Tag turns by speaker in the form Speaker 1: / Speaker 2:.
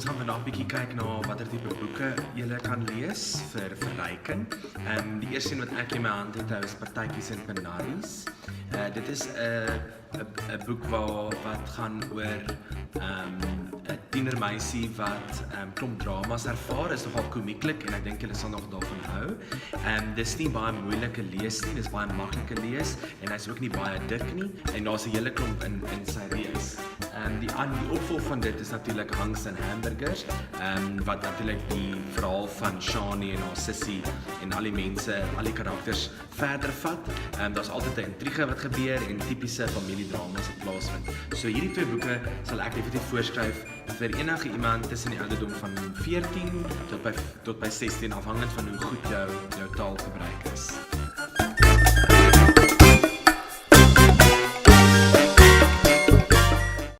Speaker 1: ons gaan vandag 'n bietjie kyk na watter tipe boeke jy kan lees vir verryking. Die eerste een wat ek in my hand het, is Partytjies en Penaries. Dit is 'n boek wat gaan oor 'n tienermeisie wat klomp dramas ervaar, is nogal komieklik en ek dink julle sal nog daarvan hou. Dis nie baie moeilike lees nie, dis baie maklike lees en hy's ook nie baie dik nie en daar's 'n hele klomp in sy reeks. Die opvolg van dit is natuurlik Hanks en Hamburgers, wat natuurlik die verhaal van Shani en haar sussie en al die mense, al die karakters verder vat. Daar's altyd 'n intrige wat gebeur en tipiese familiedramas wat plaasvind. So hierdie twee boeke sal ek definitief voorskryf vir enige iemand tussen die ouderdom van 14 tot by 16, afhangend van hoe goed jou taalgebruik is.